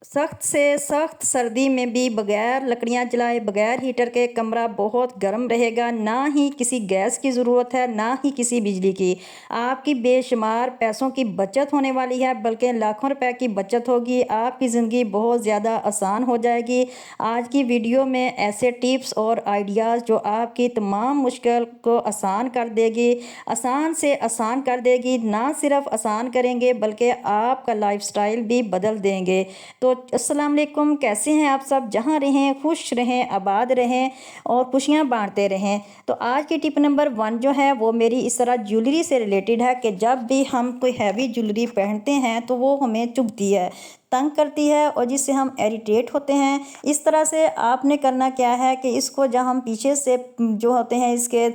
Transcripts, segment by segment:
सख्त से सख्त सर्दी में भी बगैर लकड़ियां जलाए, बगैर हीटर के कमरा बहुत गर्म रहेगा। ना ही किसी गैस की ज़रूरत है, ना ही किसी बिजली की। आपकी बेशुमार पैसों की बचत होने वाली है, बल्कि लाखों रुपए की बचत होगी। आपकी ज़िंदगी बहुत ज़्यादा आसान हो जाएगी। आज की वीडियो में ऐसे टिप्स और आइडियाज़ जो आपकी तमाम मुश्किल को आसान कर देगी, आसान से आसान कर देगी। ना सिर्फ आसान करेंगे बल्कि आपका लाइफस्टाइल भी बदल देंगे। तो अस्सलाम वालेकुम, कैसे हैं आप सब? जहाँ रहें खुश रहें, आबाद रहें और खुशियाँ बांटते रहें। तो आज की टिप नंबर 1 जो है वो मेरी इस तरह ज्वेलरी से रिलेटेड है कि जब भी हम कोई हैवी ज्वेलरी पहनते हैं तो वो हमें चुभती है, तंग करती है और जिससे हम इरिटेट होते हैं। इस तरह से आपने करना क्या है कि इसको जब हम पीछे से जो होते हैं इसके,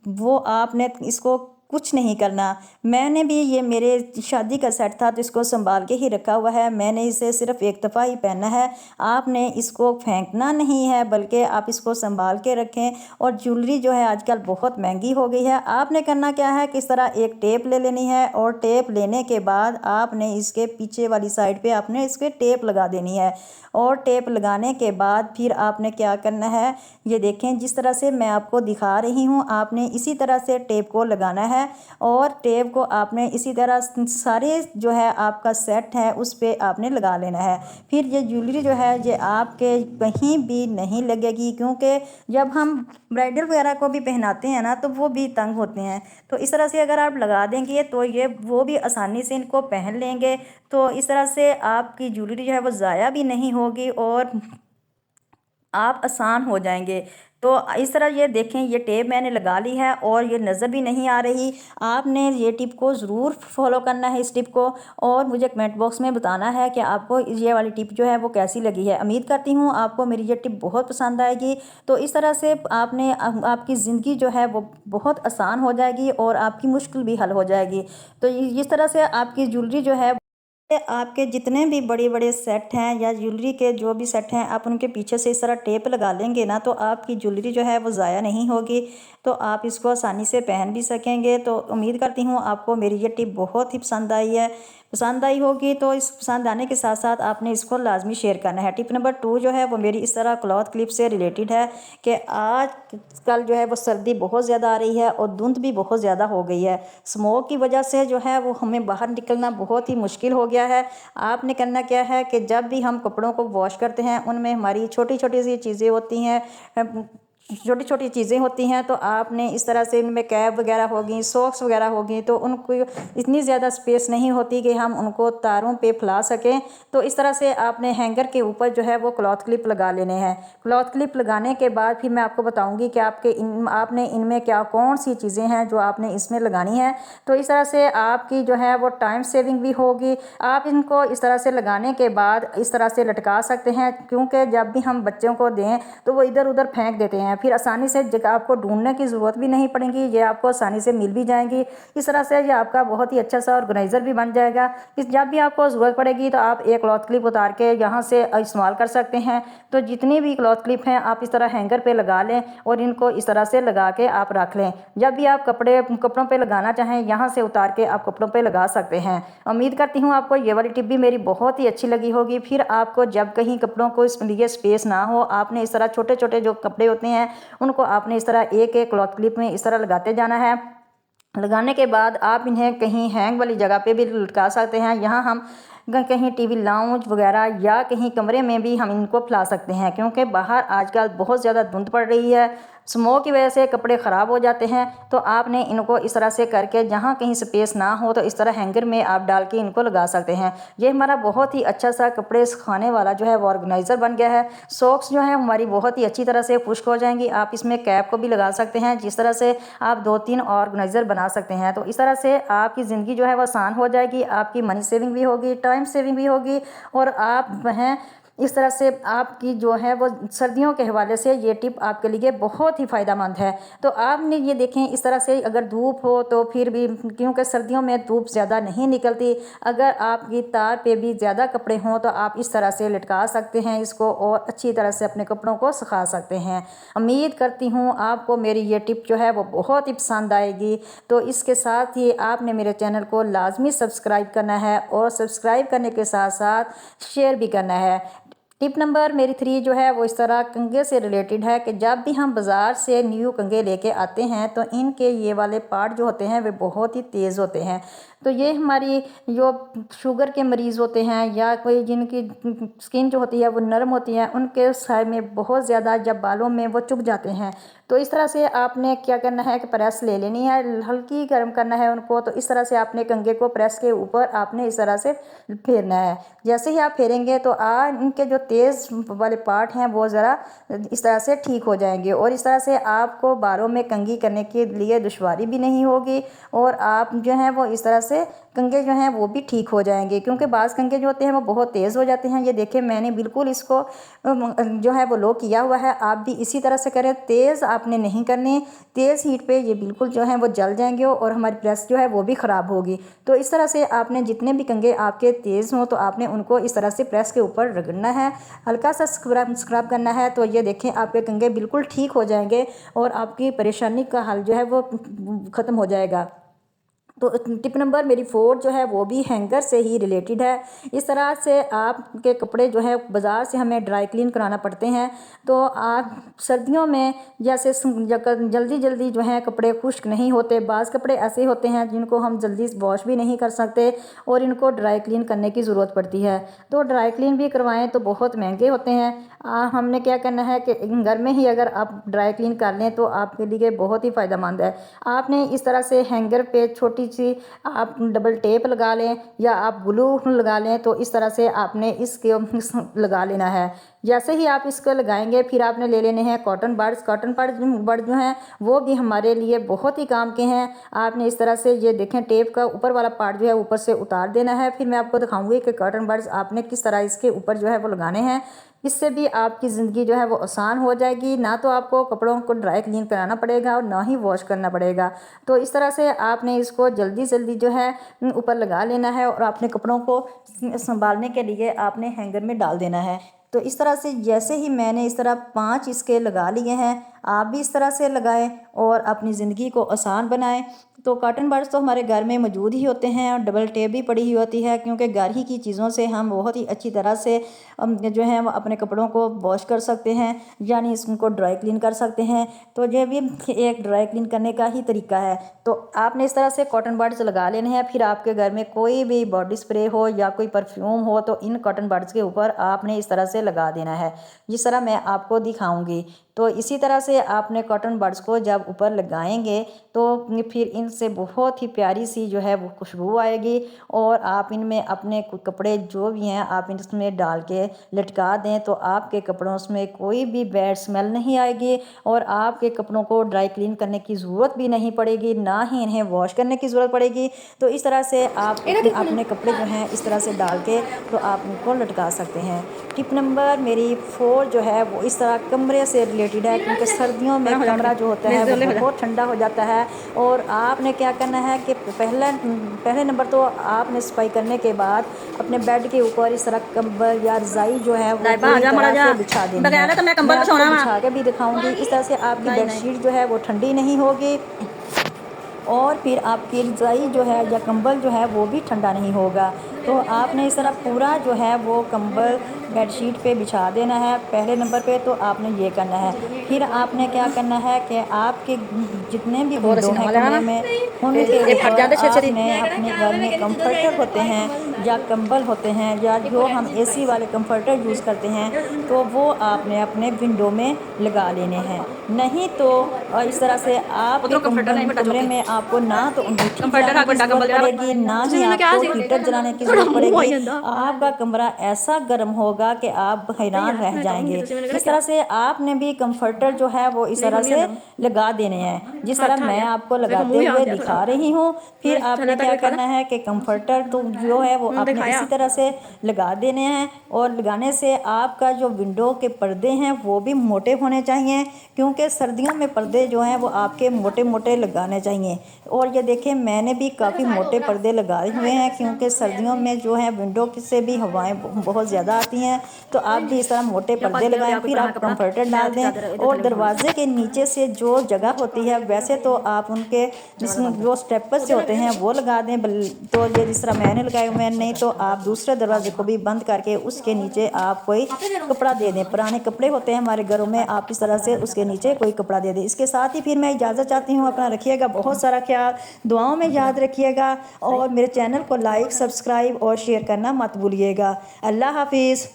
वो आपने इसको कुछ नहीं करना। मैंने भी ये मेरे शादी का सेट था तो इसको संभाल के ही रखा हुआ है। मैंने इसे सिर्फ एक दफ़ा ही पहना है। आपने इसको फेंकना नहीं है बल्कि आप इसको संभाल के रखें। और ज्वेलरी जो है आजकल बहुत महंगी हो गई है। आपने करना क्या है कि इस तरह एक टेप ले लेनी है और टेप लेने के बाद आपने इसके पीछे वाली साइड पे आपने इसके टेप लगा देनी है। और टेप लगाने के बाद फिर आपने क्या करना है, ये देखें जिस तरह से मैं आपको दिखा रही हूँ, आपने इसी तरह से टेप को लगाना है। और टेप को आपने इसी तरह सारे जो है आपका सेट है उस पर आपने लगा लेना है। फिर ये ज्वेलरी जो है ये आपके कहीं भी नहीं लगेगी, क्योंकि जब हम ब्राइडल वगैरह को भी पहनाते हैं ना तो वो भी तंग होते हैं। तो इस तरह से अगर आप लगा देंगे तो ये वो भी आसानी से इनको पहन लेंगे। तो इस तरह से आपकी ज्वेलरी जो है वो ज़ाया भी नहीं होगी और आप आसान हो जाएंगे। तो इस तरह ये देखें, ये टेप मैंने लगा ली है और ये नज़र भी नहीं आ रही। आपने ये टिप को ज़रूर फॉलो करना है, इस टिप को। और मुझे कमेंट बॉक्स में बताना है कि आपको ये वाली टिप जो है वो कैसी लगी है। उम्मीद करती हूँ आपको मेरी ये टिप बहुत पसंद आएगी। तो इस तरह से आपने आपकी ज़िंदगी जो है वो बहुत आसान हो जाएगी और आपकी मुश्किल भी हल हो जाएगी। तो इस तरह से आपकी ज्वेलरी जो है, आपके जितने भी बड़े बड़े सेट हैं या ज्वेलरी के जो भी सेट हैं, आप उनके पीछे से इस तरह टेप लगा लेंगे ना तो आपकी ज्वेलरी जो है वो ज़ाया नहीं होगी। तो आप इसको आसानी से पहन भी सकेंगे। तो उम्मीद करती हूँ आपको मेरी ये टिप बहुत ही पसंद आई है, पसंद आई होगी। तो इस पसंद आने के साथ साथ आपने इसको लाजमी शेयर करना है। टिप नंबर 2 जो है वो मेरी इस तरह क्लॉथ क्लिप से रिलेटेड है कि आज कल जो है वो सर्दी बहुत ज़्यादा आ रही है और धुंध भी बहुत ज़्यादा हो गई है। स्मोक की वजह से जो है वो हमें बाहर निकलना बहुत ही मुश्किल हो गया है। आपने करना क्या है कि जब भी हम कपड़ों को वॉश करते हैं उनमें हमारी छोटी छोटी सी चीज़ें होती हैं, छोटी छोटी चीज़ें होती हैं। तो आपने इस तरह से इनमें कैप वगैरह होगी, सॉक्स वगैरह होगी, तो उनको इतनी ज़्यादा स्पेस नहीं होती कि हम उनको तारों पे फैला सकें। तो इस तरह से आपने हैंगर के ऊपर जो है वो क्लॉथ क्लिप लगा लेने हैं। क्लॉथ क्लिप लगाने के बाद फिर मैं आपको बताऊंगी कि आपने इनमें क्या कौन सी चीज़ें हैं जो आपने इसमें लगानी है। तो इस तरह से आपकी जो है वो टाइम सेविंग भी होगी। आप इनको इस तरह से लगाने के बाद इस तरह से लटका सकते हैं, क्योंकि जब भी हम बच्चों को दें तो वो इधर उधर फेंक देते हैं। फिर आसानी से जगह आपको ढूंढने की ज़रूरत भी नहीं पड़ेगी, ये आपको आसानी से मिल भी जाएंगी। इस तरह से ये आपका बहुत ही अच्छा सा ऑर्गेनाइज़र भी बन जाएगा। जब भी आपको ज़रूरत पड़ेगी तो आप एक क्लॉथ क्लिप उतार के यहाँ से इस्तेमाल कर सकते हैं। तो जितनी भी क्लॉथ क्लिप हैं आप इस तरह हैंगर पे लगा लें और इनको इस तरह से लगा के आप रख लें। जब भी आप कपड़ों पे लगाना चाहें यहाँ से उतार के आप कपड़ों पे लगा सकते हैं। उम्मीद करती हूँ आपको ये वाली टिप भी मेरी बहुत ही अच्छी लगी होगी। फिर आपको जब कहीं कपड़ों को इसके लिए स्पेस ना हो, आपने इस तरह छोटे छोटे जो कपड़े होते हैं उनको आपने इस तरह एक एक क्लॉथ क्लिप में इस तरह लगाते जाना है। लगाने के बाद आप इन्हें कहीं हैंग वाली जगह पे भी लटका सकते हैं। यहाँ हम कहीं टीवी लाउंज वगैरह या कहीं कमरे में भी हम इनको फैला सकते हैं, क्योंकि बाहर आजकल बहुत ज़्यादा धुंध पड़ रही है, स्मोक की वजह से कपड़े ख़राब हो जाते हैं। तो आपने इनको इस तरह से करके जहाँ कहीं स्पेस ना हो तो इस तरह हैंगर में आप डाल के इनको लगा सकते हैं। ये हमारा बहुत ही अच्छा सा कपड़े सुखाने वाला जो है वो ऑर्गेनाइज़र बन गया है। सॉक्स जो है हमारी बहुत ही अच्छी तरह से खुश्क हो जाएंगी। आप इसमें कैप को भी लगा सकते हैं, जिस तरह से आप 2-3 ऑर्गेनाइज़र बना सकते हैं। तो इस तरह से आपकी ज़िंदगी जो है वो आसान हो जाएगी, आपकी मनी सेविंग भी होगी, टाइम सेविंग भी होगी और आप हैं इस तरह से आपकी जो है वो सर्दियों के हवाले से ये टिप आपके लिए बहुत ही फ़ायदेमंद है। तो आपने ये देखें, इस तरह से अगर धूप हो तो फिर भी, क्योंकि सर्दियों में धूप ज़्यादा नहीं निकलती, अगर आपकी तार पे भी ज़्यादा कपड़े हों तो आप इस तरह से लटका सकते हैं इसको और अच्छी तरह से अपने कपड़ों को सुखा सकते हैं। उम्मीद करती हूँ आपको मेरी ये टिप जो है वो बहुत ही पसंद आएगी। तो इसके साथ ही आपने मेरे चैनल को लाजमी सब्सक्राइब करना है और सब्सक्राइब करने के साथ साथ शेयर भी करना है। टिप नंबर मेरी 3 जो है वो इस तरह कंघे से रिलेटेड है कि जब भी हम बाज़ार से न्यू कंघे लेके आते हैं तो इनके ये वाले पार्ट जो होते हैं वे बहुत ही तेज़ होते हैं। तो ये हमारी जो शुगर के मरीज़ होते हैं या कोई जिनकी स्किन जो होती है वो नरम होती है, उनके सर में बहुत ज़्यादा जब बालों में वो चुभ जाते हैं। तो इस तरह से आपने क्या करना है कि प्रेस ले लेनी है, हल्की गर्म करना है उनको। तो इस तरह से आपने कंघे को प्रेस के ऊपर आपने इस तरह से फेरना है। जैसे ही आप फेरेंगे तो इनके जो तेज़ वाले पार्ट हैं वो ज़रा इस तरह से ठीक हो जाएंगे और इस तरह से आपको बालों में कंघी करने के लिए दुश्वारी भी नहीं होगी और आप जो हैं वो इस तरह से कंघे जो हैं वो भी ठीक हो जाएंगे। क्योंकि बाज़ कंघे जो होते हैं वो बहुत तेज़ हो जाते हैं। ये देखें, मैंने बिल्कुल इसको जो है वो लो किया हुआ है। आप भी इसी तरह से करें, तेज़ आपने नहीं करनी, तेज़ हीट पे ये बिल्कुल जो है वो जल जाएंगे और हमारी प्रेस जो है वो भी ख़राब होगी। तो इस तरह से आपने जितने भी कंघे आपके तेज़ हों तो आपने उनको इस तरह से प्रेस के ऊपर रगड़ना है, हल्का सा स्क्रब करना है। तो ये देखें, आपके कंघे बिल्कुल ठीक हो जाएंगे और आपकी परेशानी का हल जो है वो ख़त्म हो जाएगा। तो टिप नंबर मेरी 4 जो है वो भी हैंगर से ही रिलेटेड है। इस तरह से आपके कपड़े जो है बाज़ार से हमें ड्राई क्लीन कराना पड़ते हैं। तो आप सर्दियों में जैसे जल्दी जल्दी जो है कपड़े खुश्क नहीं होते, बाज़ कपड़े ऐसे होते हैं जिनको हम जल्दी वॉश भी नहीं कर सकते और इनको ड्राई क्लीन करने की ज़रूरत पड़ती है। तो ड्राई क्लीन भी करवाएं तो बहुत महंगे होते हैं। हमने क्या करना है कि घर में ही अगर आप ड्राई क्लीन कर लें तो आपके लिए बहुत ही फ़ायदेमंद है। आपने इस तरह से हैंगर पे छोटी सी आप डबल टेप लगा लें या आप ग्लू लगा लें। तो इस तरह से आपने इसके लगा लेना है। जैसे ही आप इसको लगाएंगे फिर आपने ले लेने हैं कॉटन बड्स। कॉटन बड जो हैं वो भी हमारे लिए बहुत ही काम के हैं। आपने इस तरह से, ये देखें, टेप का ऊपर वाला पार्ट जो है ऊपर से उतार देना है। फिर मैं आपको दिखाऊंगी कि कॉटन बड्स आपने किस तरह इसके ऊपर जो है वो लगाने हैं। इससे भी आपकी ज़िंदगी जो है वो आसान हो जाएगी। ना तो आपको कपड़ों को ड्राई क्लीन कराना पड़ेगा और ना ही वॉश करना पड़ेगा। तो इस तरह से आपने इसको जल्दी जल्दी जो है ऊपर लगा लेना है और अपने कपड़ों को संभालने के लिए आपने हैंगर में डाल देना है। तो इस तरह से जैसे ही मैंने इस तरह 5 इसके लगा लिए हैं, आप भी इस तरह से लगाएं और अपनी ज़िंदगी को आसान बनाएं। तो कॉटन बड्स तो हमारे घर में मौजूद ही होते हैं और डबल टेप भी पड़ी हुई होती है, क्योंकि घर ही की चीज़ों से हम बहुत ही अच्छी तरह से जो है वो अपने कपड़ों को वॉश कर सकते हैं, यानी इसको ड्राई क्लीन कर सकते हैं। तो ये भी एक ड्राई क्लीन करने का ही तरीका है। तो आपने इस तरह से कॉटन बड्स लगा लेने हैं। फिर आपके घर में कोई भी बॉडी स्प्रे हो या कोई परफ्यूम हो तो इन कॉटन बड्स के ऊपर आपने इस तरह से लगा देना है, जिस तरह मैं आपको दिखाऊंगी। तो इसी तरह से आपने कॉटन बड्स को जब ऊपर लगाएंगे तो फिर इनसे बहुत ही प्यारी सी जो है वो खुशबू आएगी और आप इनमें अपने कपड़े जो भी हैं आप इसमें डाल के लटका दें तो आपके कपड़ों में कोई भी बैड स्मेल नहीं आएगी और आपके कपड़ों को ड्राई क्लीन करने की ज़रूरत भी नहीं पड़ेगी, ना ही इन्हें वॉश करने की ज़रूरत पड़ेगी। तो इस तरह से आप अपने कपड़े जो हैं इस तरह से डाल के तो आप उनको लटका सकते हैं। टिप नंबर मेरी 4 जो है वो इस तरह कमरे से रिलेटेड है, क्योंकि सर्दियों में कमरा जो होता है वो बहुत ठंडा हो जाता है। और आपने क्या करना है कि पहले नंबर तो आपने सफाई करने के बाद अपने बेड के ऊपर इस तरह कंबल या रजाई जो है वो पूरी तरह से बिछा देनी है। मैं आपको बिछा के भी दिखाऊंगी। इस तरह से आपकी बेडशीट जो है वो ठंडी नहीं होगी और फिर आपकी रज़ाई जो है या कंबल जो है वो भी ठंडा नहीं होगा। तो आपने इस तरह पूरा जो है वो कंबल बेडशीट पे बिछा देना है पहले नंबर पे। तो आपने ये करना है। फिर आपने क्या करना है कि आपके जितने भी विंडो हैं कमरे में उनके ऊपर आपने अपने घर में कंफर्टर होते हैं या कंबल होते हैं या जो हम एसी वाले कंफर्टर यूज़ करते हैं तो वो आपने अपने विंडो में लगा लेने हैं। नहीं तो इस तरह से आपके कमरे में आपको ना तो अंगीठी जलाने की ज़रूरत पड़ेगी, ना ही आपको हीटर जलाने की ज़रूरत पड़ेगी। आपका कमरा ऐसा गर्म होगा कि आप हैरान रह जाएंगे। इस तरह से आपने भी कंफर्टर जो है वो इस तरह से लगा देने हैं, जिस तरह मैं आपको लगाते हुए दिखा रही हूँ। फिर आपने क्या करना है कि कंफर्टर तो जो है वो आपने इसी तरह से लगा देने हैं। और लगाने से आपका जो विंडो के पर्दे हैं वो भी मोटे होने चाहिए, क्योंकि सर्दियों में पर्दे जो हैं वो आपके मोटे मोटे लगाने चाहिए। और ये देखें, मैंने भी काफ़ी मोटे पर्दे लगाए हुए हैं, क्योंकि सर्दियों में जो है विंडो से भी हवाएं बहुत ज़्यादा आती हैं। तो आप भी इस तरह मोटे पर्दे लगाएं, फिर आप कंफर्टर डाल दें। और दरवाजे के नीचे से जो जगह होती है, वैसे तो आप उनके जो स्टेपर्स से होते हैं वो लगा दें, तो ये जिस तरह मैंने लगाए हुए हैं। नहीं तो आप दूसरे दरवाजे को भी बंद करके उसके नीचे आप कोई कपड़ा दे दें। पुराने कपड़े होते हैं हमारे घरों में, आप इस तरह से उसके नीचे कोई कपड़ा दे दें। इसके साथ ही फिर मैं इजाज़त चाहती हूँ। अपना रखिएगा बहुत सारा ख्याल, दुआओं में याद रखिएगा, और मेरे चैनल को लाइक, सब्सक्राइब और शेयर करना मत भूलिएगा। अल्लाह हाफिज़।